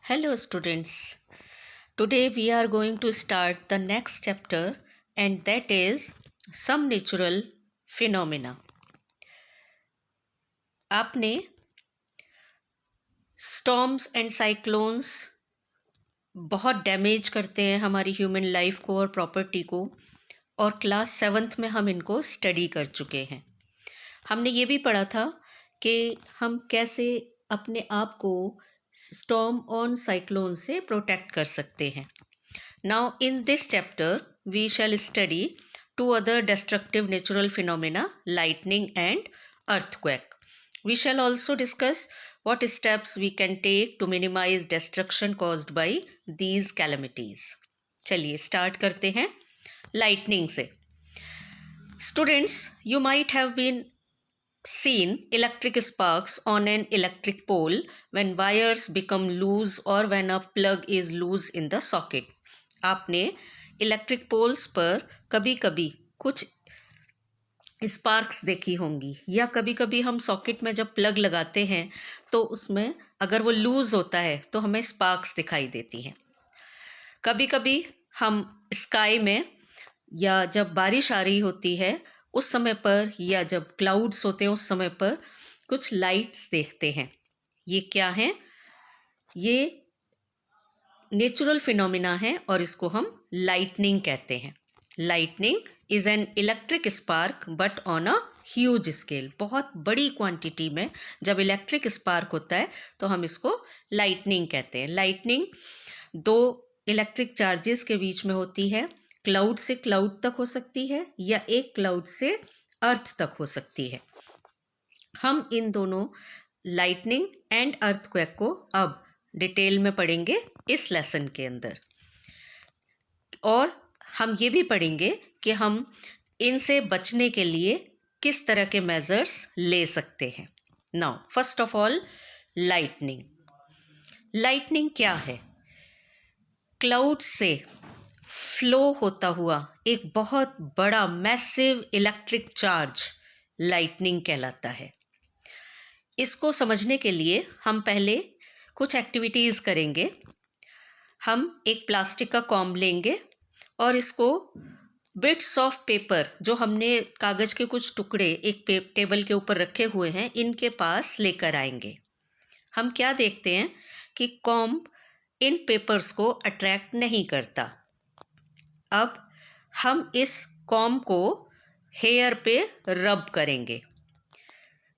Hello, students. Today we are going to start the next chapter, and that is some natural phenomena. आपने storms and cyclones बहुत damage करते हैं हमारी human life को और property को, और क्लास 7th में हम इनको स्टडी कर चुके हैं। हमने ये भी पढ़ा था कि हम कैसे अपने आप को स्टॉर्म और साइक्लोन से प्रोटेक्ट कर सकते हैं। Now, in this chapter, we shall study two other destructive natural phenomena, lightning and earthquake. We shall also discuss what steps we can take to minimize destruction caused by these calamities. चलिए start करते हैं lightning से। Students, you might have been seen electric sparks on an electric pole when wires become loose or when a plug is loose in the socket. आपने electric poles पर कभी कभी कुछ sparks देखी होंगी, या कभी कभी हम सॉकेट में जब प्लग लगाते हैं तो उसमें अगर वो लूज होता है तो हमें स्पार्क्स दिखाई देती हैं। कभी कभी हम स्काई में या जब बारिश आ रही होती है उस समय पर, या जब क्लाउड्स होते हैं उस समय पर कुछ लाइट्स देखते हैं। ये क्या हैं? ये नेचुरल फिनोमिना है और इसको हम लाइटनिंग कहते हैं। Lightning is an electric spark but on a huge scale. बहुत बड़ी क्वांटिटी में जब इलेक्ट्रिक स्पार्क होता है तो हम इसको लाइटनिंग कहते हैं। लाइटनिंग दो इलेक्ट्रिक चार्जेस के बीच में होती है। क्लाउड से क्लाउड तक हो सकती है या एक क्लाउड से अर्थ तक हो सकती है। हम इन दोनों लाइटनिंग एंड अर्थक्वेक को अब डिटेल में पढ़ेंगे इस लेसन के अंदर, और हम ये भी पढ़ेंगे कि हम इनसे बचने के लिए किस तरह के मेजर्स ले सकते हैं। Now first of all, lightning. Lightning क्या है? क्लाउड से फ्लो होता हुआ एक बहुत बड़ा मैसिव इलेक्ट्रिक चार्ज लाइटनिंग कहलाता है। इसको समझने के लिए हम पहले कुछ एक्टिविटीज़ करेंगे। हम एक प्लास्टिक का कॉम्ब लेंगे और इसको बिट्स ऑफ पेपर, जो हमने कागज़ के कुछ टुकड़े एक टेबल के ऊपर रखे हुए हैं, इनके पास लेकर आएंगे। हम क्या देखते हैं कि कॉम्ब इन पेपर्स को अट्रैक्ट नहीं करता। अब हम इस कॉम्ब को हेयर पे रब करेंगे।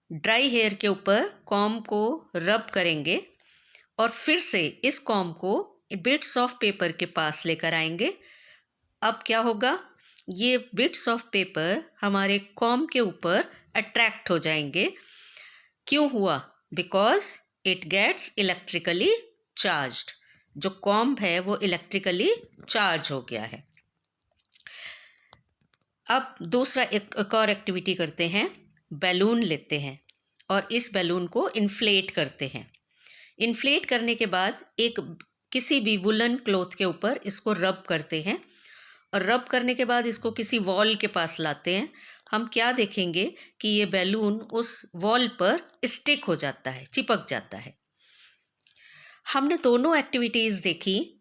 ड्राई हेयर के ऊपर कॉम्ब को रब करेंगे और फिर से इस कॉम्ब को बिट्स ऑफ पेपर के पास लेकर आएंगे। अब क्या होगा? ये बिट्स ऑफ पेपर हमारे कॉम्ब के ऊपर अट्रैक्ट हो जाएंगे। क्यों हुआ? Because it gets electrically charged. जो कॉम्ब है वो इलेक्ट्रिकली चार्ज हो गया है। अब दूसरा एक और एक्टिविटी करते हैं। बैलून लेते हैं और इस बैलून को इन्फ्लेट करते हैं। इन्फ्लेट करने के बाद एक किसी भी वुलन क्लॉथ के ऊपर इसको रब करते हैं, और रब करने के बाद इसको किसी वॉल के पास लाते हैं। हम क्या देखेंगे कि ये बैलून उस वॉल पर स्टिक हो जाता है, चिपक जाता है। हमने दोनों एक्टिविटीज़ देखी।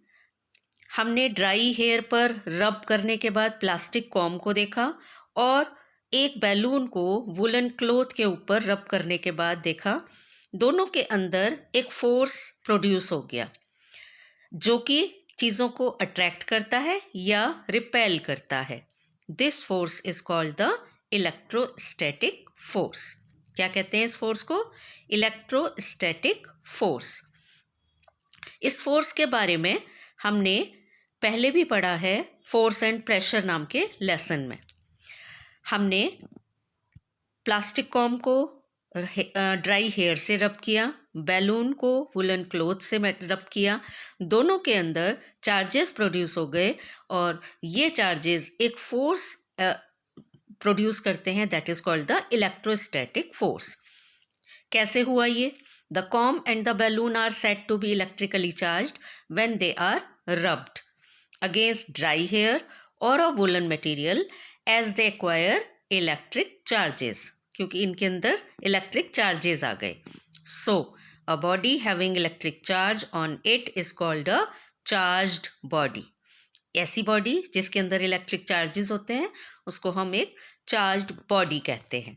हमने ड्राई हेयर पर रब करने के बाद प्लास्टिक कॉम्ब को देखा, और एक बैलून को वुलन क्लॉथ के ऊपर रब करने के बाद देखा। दोनों के अंदर एक फोर्स प्रोड्यूस हो गया जो कि चीज़ों को अट्रैक्ट करता है या रिपेल करता है। This force is called the electrostatic force. क्या कहते हैं इस फोर्स को? Electrostatic force. इस फोर्स के बारे में हमने पहले भी पढ़ा है फोर्स एंड प्रेशर नाम के लेसन में। हमने प्लास्टिक कॉम्ब को ड्राई हेयर से रब किया, बैलून को वुलन क्लॉथ से रब किया। दोनों के अंदर चार्जेस प्रोड्यूस हो गए और ये चार्जेस एक फोर्स प्रोड्यूस करते हैं, that is called the electrostatic force. कैसे हुआ ये? The comb and the balloon are said to be electrically charged when they are rubbed against dry hair और a woollen material as they acquire electric charges, क्योंकि इनके अंदर electric charges आ गए। सो A body having electric charge on it is called a charged body. ऐसी body जिसके अंदर इलेक्ट्रिक चार्जेस होते हैं उसको हम एक चार्ज्ड बॉडी कहते हैं.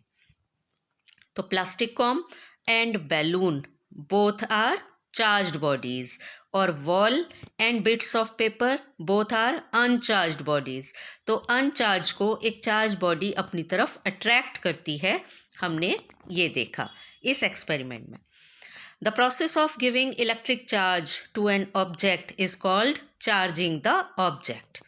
तो plastic comb and balloon both are charged bodies और wall and bits of paper both are uncharged bodies. तो अनचार्ज को एक चार्ज बॉडी अपनी तरफ अट्रैक्ट करती है. हमने ये देखा इस एक्सपेरिमेंट में. The process of giving electric charge to an object is called charging the object.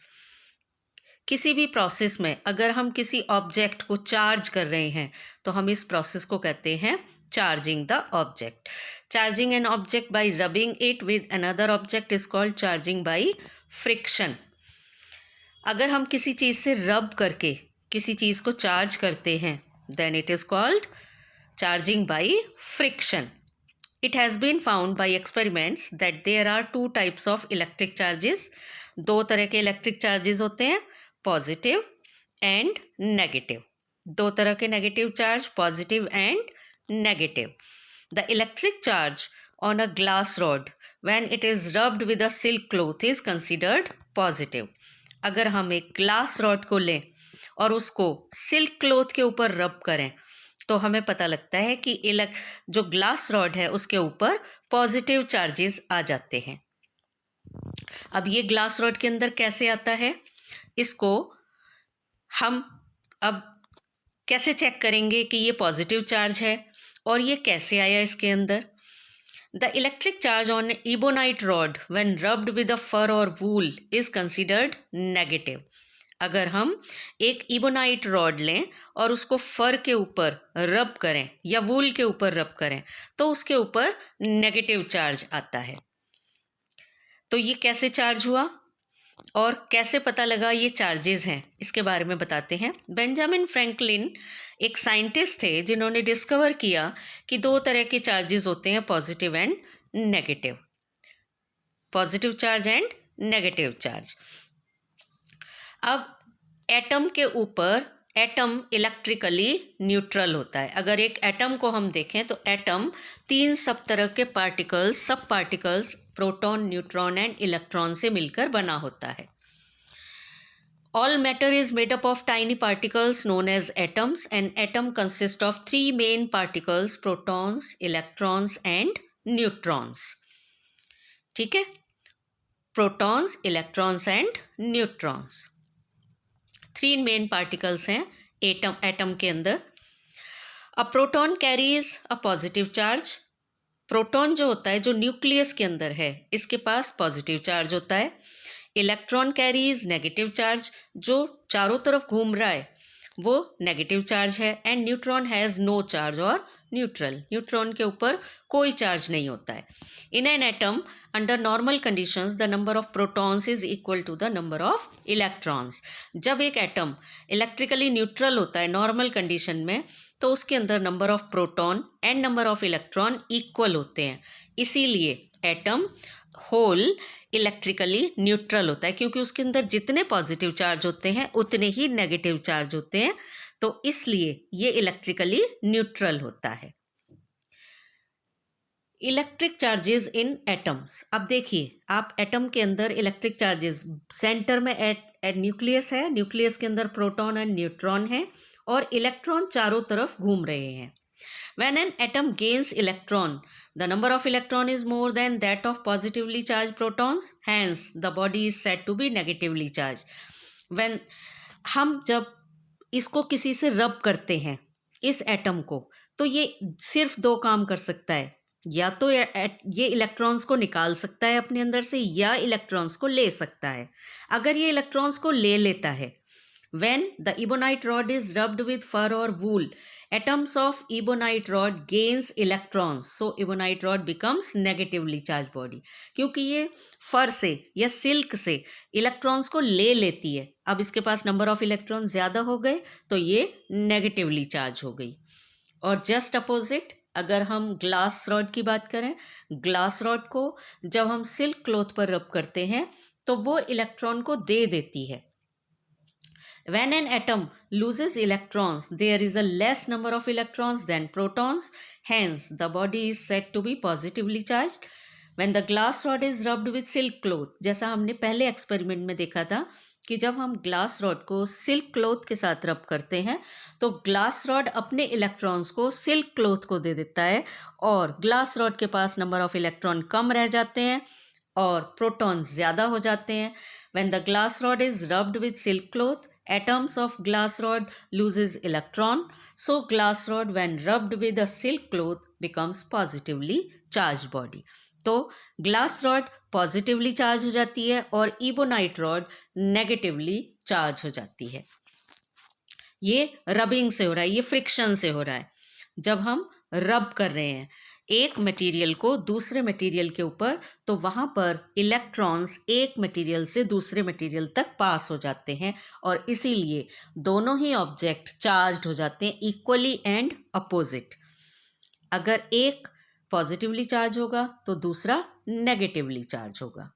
किसी भी प्रोसेस में अगर हम किसी ऑब्जेक्ट को चार्ज कर रहे हैं तो हम इस प्रोसेस को कहते हैं charging the object. Charging an object by rubbing it with another object is called charging by friction. अगर हम किसी चीज़ से रब करके किसी चीज़ को चार्ज करते हैं then it is called charging by friction. It has been found by experiments that there are two types of electric charges. दो तरह के इलेक्ट्रिक चार्जेस होते हैं, पॉजिटिव एंड नेगेटिव. दो तरह के negative charge, positive and negative. The electric charge on a glass rod when it is rubbed with a silk cloth is considered positive. अगर हम एक ग्लास रॉड को लें और उसको सिल्क क्लॉथ के ऊपर रब करें तो हमें पता लगता है कि जो ग्लास रॉड है उसके ऊपर पॉजिटिव चार्जेस आ जाते हैं. अब ये ग्लास रॉड के अंदर कैसे आता है, इसको हम अब कैसे चेक करेंगे कि ये पॉजिटिव चार्ज है और ये कैसे आया इसके अंदर. The electric charge on ebonite rod when rubbed with a fur और वूल इज कंसिडर्ड नेगेटिव. अगर हम एक इबोनाइट रॉड लें और उसको फर के ऊपर रब करें या वूल के ऊपर रब करें तो उसके ऊपर नेगेटिव चार्ज आता है. तो ये कैसे चार्ज हुआ और कैसे पता लगा ये चार्जेस हैं, इसके बारे में बताते हैं. बेंजामिन फ्रैंकलिन एक साइंटिस्ट थे जिन्होंने डिस्कवर किया कि दो तरह के चार्जेस होते हैं, positive and negative. Positive charge and negative charge. अब एटम के ऊपर एटम इलेक्ट्रिकली न्यूट्रल होता है. अगर एक एटम को हम देखें तो एटम तीन सब तरह के particles, sub particles, proton, neutron and electron से मिलकर बना होता है. All matter is made up of tiny particles known as atoms and atom consist of three main particles, protons, electrons and neutrons. ठीक है, protons, electrons and neutrons, three main particles हैं atom के अंदर. A proton carries a positive charge. Proton जो होता है, जो nucleus के अंदर है, इसके पास पॉजिटिव चार्ज होता है. इलेक्ट्रॉन कैरीज नेगेटिव चार्ज, जो चारों तरफ घूम रहा है वो नेगेटिव चार्ज है. And neutron has no charge और न्यूट्रल, न्यूट्रॉन के ऊपर कोई चार्ज नहीं होता है. In an atom under normal conditions the number of protons is equal to the number of electrons. जब एक एटम इलेक्ट्रिकली न्यूट्रल होता है नॉर्मल कंडीशन में तो उसके अंदर number of proton and number of electron equal होते हैं. इसीलिए एटम होल इलेक्ट्रिकली न्यूट्रल होता है, क्योंकि उसके अंदर जितने पॉजिटिव चार्ज होते हैं उतने ही नेगेटिव चार्ज होते हैं. तो इसलिए ये इलेक्ट्रिकली न्यूट्रल होता है. इलेक्ट्रिक चार्जेस इन एटम्स. अब देखिए, आप एटम के अंदर इलेक्ट्रिक चार्जेस, सेंटर में न्यूक्लियस है, न्यूक्लियस के अंदर प्रोटॉन एंड न्यूट्रॉन है और इलेक्ट्रॉन चारों तरफ घूम रहे हैं. When an atom gains electron, the number of electron is more than that of positively charged protons. Hence, the body is said to be negatively charged. When हम जब इसको किसी से रब करते हैं इस एटम को, तो ये सिर्फ दो काम कर सकता है. या तो ये इलेक्ट्रॉन्स को निकाल सकता है अपने अंदर से या इलेक्ट्रॉन्स को ले सकता है. अगर ये इलेक्ट्रॉन्स को ले लेता है, when the ebonite rod is rubbed with fur or wool, atoms of ebonite rod gains electrons, so ebonite rod becomes negatively charged body. क्योंकि ये फर से या सिल्क से इलेक्ट्रॉन्स को ले लेती है, अब इसके पास नंबर ऑफ इलेक्ट्रॉन ज़्यादा हो गए तो ये नेगेटिवली चार्ज हो गई. और जस्ट अपोजिट, अगर हम ग्लास रॉड की बात करें, ग्लास रॉड को जब हम सिल्क क्लॉथ पर रब करते हैं तो वो इलेक्ट्रॉन को दे देती है. When an atom loses electrons, there is a less number of electrons than protons. Hence, the body is said to be positively charged. When the glass rod is rubbed with silk cloth, जैसा हमने पहले experiment में देखा था कि जब हम glass rod को सिल्क क्लॉथ के साथ रब करते हैं तो ग्लास रॉड अपने इलेक्ट्रॉन्स को सिल्क क्लॉथ को दे देता है और ग्लास रॉड के पास नंबर ऑफ इलेक्ट्रॉन कम रह जाते हैं और प्रोटॉन्स ज़्यादा हो जाते हैं. When the glass rod is rubbed with silk cloth, atoms of glass rod loses electron. So glass rod when rubbed with a silk cloth becomes positively charged body. तो glass rod positively charge हो जाती है और ebonite rod negatively charge हो जाती है. ये rubbing से हो रहा है, ये फ्रिक्शन से हो रहा है. जब हम रब कर रहे हैं एक मटेरियल को दूसरे मटेरियल के ऊपर तो वहाँ पर इलेक्ट्रॉन्स एक मटेरियल से दूसरे मटेरियल तक पास हो जाते हैं और इसीलिए दोनों ही ऑब्जेक्ट चार्ज्ड हो जाते हैं इक्वली एंड अपोजिट. अगर एक पॉजिटिवली चार्ज होगा तो दूसरा नेगेटिवली चार्ज होगा.